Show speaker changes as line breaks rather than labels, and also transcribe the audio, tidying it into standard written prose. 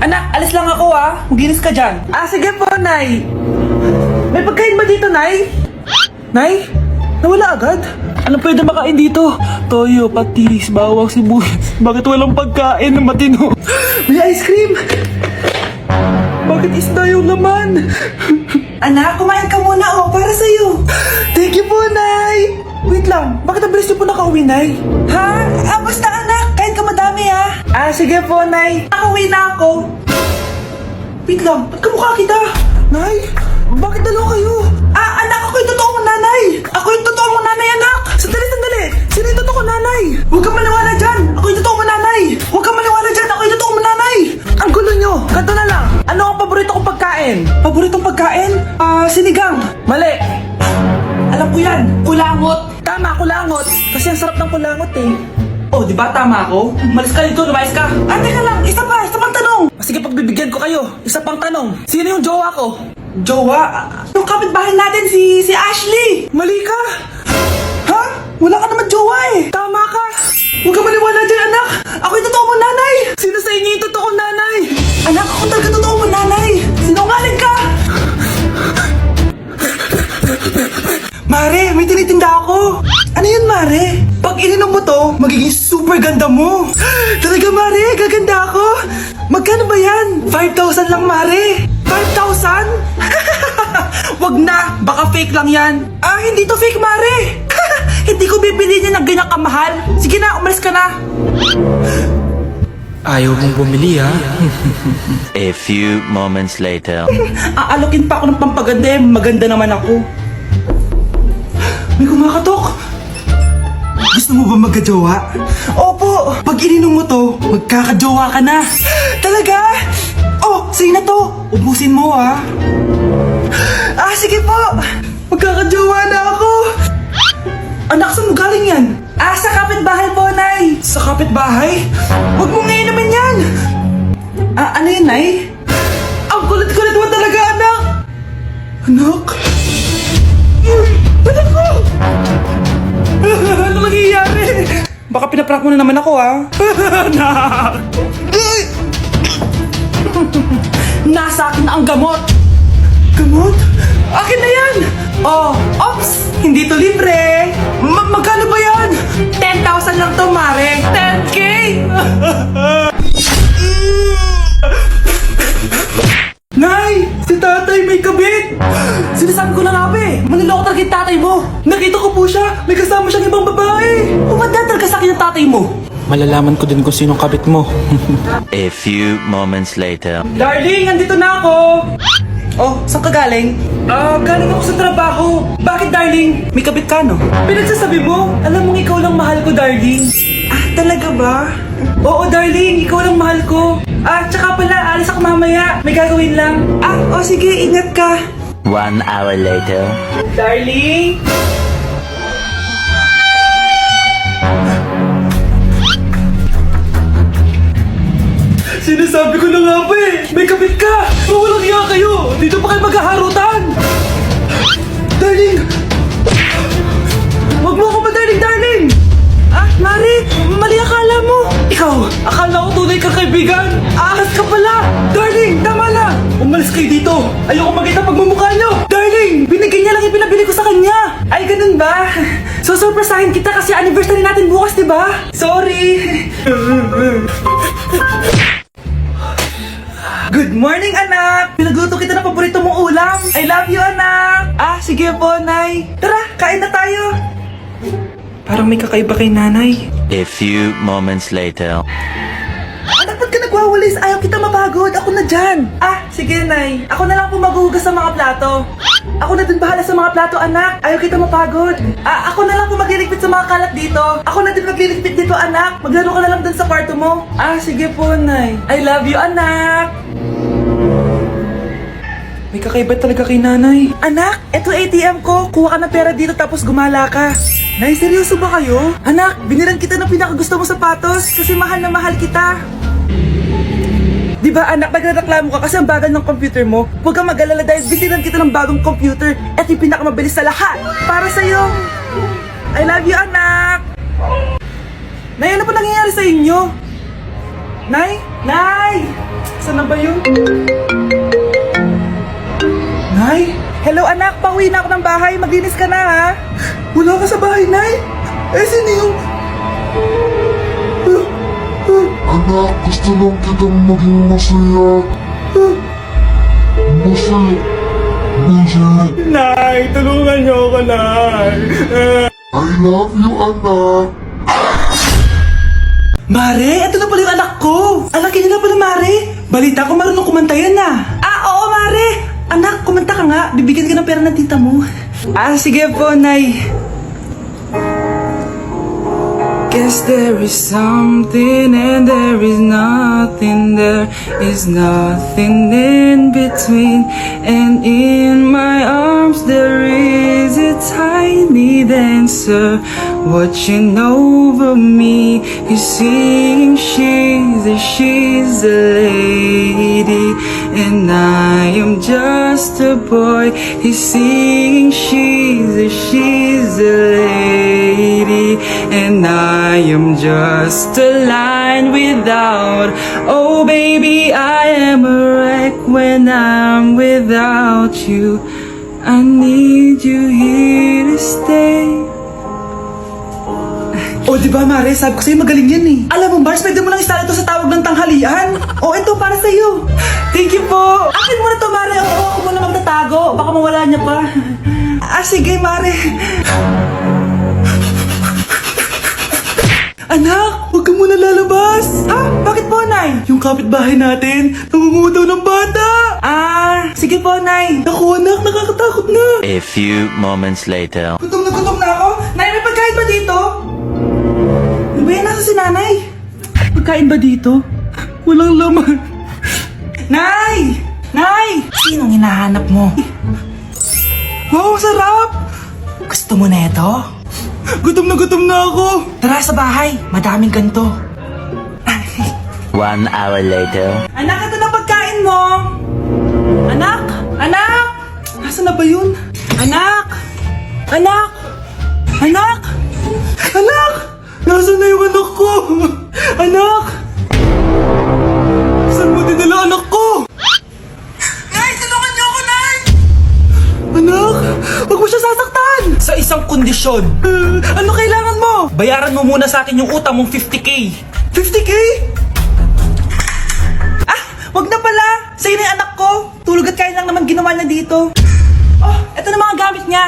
Anak, alis lang ako Maginis ka dyan. Sige po, Nay. May pagkain ba dito, Nay? Nay? Nawala agad? Anong pwede makain dito? Toyo, patis, bawang, sibuyas. Bakit walang pagkain na matino? May ice cream! Bakit isda yung laman? Anak, kumain ka muna para sa'yo. Thank you po, Nay! Wait lang, bakit ang bilis niyo po nakauwi, Nay? Basta anak, kain ka madami sige po, Nay. Nakauwi na ako. Wait lang, ba't kamukha kita? Nay, bakit dalawa kayo? Anak, ako yung totoo mong nanay. Ako yung totoo mong nanay, anak. Sandali. Sino yung totoo kong nanay? Huwag kang maniwala dyan. Ako yung totoo mong nanay. Huwag kang maniwala dyan. Ako yung totoo mong nanay. Ang gulo nyo. Ganto na lang. Ano ang paborito kong pagkain? Paboritong pagkain? Sinigang. Mali. Alam ko yan. Kulangot. Tama, kulangot. Kasi ang sarap ng kulangot di ba tama ako? Malis ka dito, lumayas ka. Teka lang, isa pang tanong. Sige, pagbibigyan ko kayo. Isa pang tanong. Sino yung jowa ko? Jowa? Yung kapitbahay natin, si Ashley. Mali ka. Wala ka naman jowa Tama ka. Huwag ka maniwala dyan, anak. Ako yung totoo mong nanay. Sino sa inyo yung totoo nanay? Anak, ako talaga totoo mong nanay. Sinungaling ka. Mare, may tinitinda ako. Ano yun, Mare? Pag ininom mo to, magiging super ganda mo. Talaga, Mare, gaganda ako. Magkano ba yan? 5,000 lang, Mare. 5,000? Wag na, baka fake lang yan. Hindi to fake, Mare. Hindi ko bibili niya ng ganyan kamahal. Sige na, umalis ka na.
Ayaw mong bumili
A few moments later.
Aalokin pa ako ng pampaganda maganda naman ako. May kumakatok. Gusto mo ba magkajowa? Opo! Pag ininom mo to, magkakajowa ka na. Talaga? Sa'yo na to. Ubusin mo sige po. Magkakajowa na ako. Anak, saan mo galing yan? Sa kapitbahay po, Nay. Sa kapitbahay? Huwag mo ngayon naman yan. Ano yun, Nay? Ang kulit-kulit mo talaga, anak. Anak? Anak ko! Ano nangyayari? Baka pinaprank mo na naman ako, Anak! Nasa akin na ang gamot! Gamot? Akin na yan! Ops! Hindi to libre! Magkano ba yan? 10,000 lang to, Mare! 10K! Nay! Si tatay may kabit! Sinasabi ko na nga maniloko talaga yung tatay mo! Nakita ko po siya! May kasama siyang ibang babae! Pumadaan talaga sa akin yung tatay mo!
Malalaman ko din kung sinong kabit mo.
A few moments later.
Darling, andito na ako! Saan ka galing? Galing ako sa trabaho. Bakit, darling? May kabit ka, no? Pinagsasabi mo? Alam mong ikaw lang mahal ko, darling. Talaga ba? Oo, darling. Ikaw lang mahal ko. Tsaka pala, alis ako mamaya. May gagawin lang. Sige. Ingat ka.
1 hour later.
Darling? Sinasabi ko na nga may kabit ka! Walang iya kayo! Dito pa kayo maghaharutan! Darling! Huwag mo ako darling! Mari! Mali akala mo! Ikaw! Akala ko tunay kang kaibigan! Ahas ka pala! Darling! Tama na! Umalis kayo dito! Ayoko makita pagmumukha nyo! Darling! Binigay niya lang yung pinabili ko sa kanya! Ay, ganun ba? So, surpresahin kita kasi anniversary natin bukas, diba? Sorry! Good morning, anak! Pinagluto kita ng paborito mong ulam. I love you, anak! Sige po, Nay. Tara, kain na tayo. Parang may kakaiba kay nanay.
A few moments later.
Anak, ba't ka nagwawalis? Ayaw kita mapagod. Ako na dyan. Sige, Nay. Ako na lang po maghuhugas sa mga plato. Ako na din bahala sa mga plato, anak. Ayaw kita mapagod. Ako na lang po magliligpit sa mga kalat dito. Ako na din magliligpit dito, anak. Maglaro ka na lang dun sa kwarto mo. Sige po, Nay. I love you, anak. May kakaiba talaga kay nanay. Anak, eto ATM ko. Kuha ka ng pera dito tapos gumala ka. Nay, seryoso ba kayo? Anak, binilan kita ng pinakagusto mo sapatos kasi mahal na mahal kita. Di ba, anak, nagreklamo ka kasi ang bagal ng computer mo? Huwag kang mag-alala dahil binilan kita ng bagong computer. Eto yung pinakamabilis sa lahat. Para sa'yo. I love you, anak. Nay, ano pa nangyayari sa inyo? Nay? Nay! Saan na ba yun? Nay? Hello anak, pauwi na ako ng bahay. Maglinis ka na ha. Wala ka sa bahay, Nay. Sino yung...
Anak, gusto lang kitang maging masaya. Masaya. Masaya.
Nay, tulungan niyo ako, Nay.
I love you, anak.
Mare, ito na pala yung anak ko. Anak, yun na pala, Mare. Balita ko marunong kumanta yan na. Oo, Mare. Anak, kumanta ka nga. Bibigyan ka ng pera ng tita mo. Sige po, Nay. Guess there is something and there is nothing. There is nothing in between. And in my arms there is a tiny dancer watching over me. He's singing, she's a lady, and I am just a boy. He's singing, she's a lady, and I am just a line without. Oh baby, I am a wreck when I'm without you. I need you here to stay. O, di ba, Mare? Sabi ko sa'yo, magaling yan eh. Alam mo, Mars, pwede mo lang istala ito sa tawag ng tanghalian. O, ito, para sa'yo. Thank you po. Akin mo na to, Mare. Oo, ako muna magtatago. Baka mawala niya pa. Sige, Mare. Anak, huwag ka muna lalabas. Bakit po, Nay? Yung kapitbahay natin, nangungutaw ng bata. Sige po, Nay. Naku, anak, nakakatakot na.
A few moments later.
Gutom na ako. Nay, may pagkain ba dito? Ano ba yan? Nasa si Nanay? Pagkain ba dito? Walang laman. Nay! Nay! Sinong hinahanap mo? Wow, sarap! Gusto mo na ito? Gutom na ako. Tara sa bahay, madaming ganito.
1 hour later.
Anak, ito na pagkain mo. Anak! Anak! Nasaan na ba yun? Anak! Anak! Anak! Anak! Nasaan na yung anak ko? Anak! Saan mo dinala anak ko? Nay! Tulungan niyo ako, Nay! Anak! Huwag mo siya sasaktan! Sa isang kondisyon. Ano kailangan mo? Bayaran mo muna sa akin yung utang mong 50k. 50k? Wag na pala! Sa'yo na yung anak ko! Tulog at kain lang naman ginawa niya dito. Eto na mga gamit niya.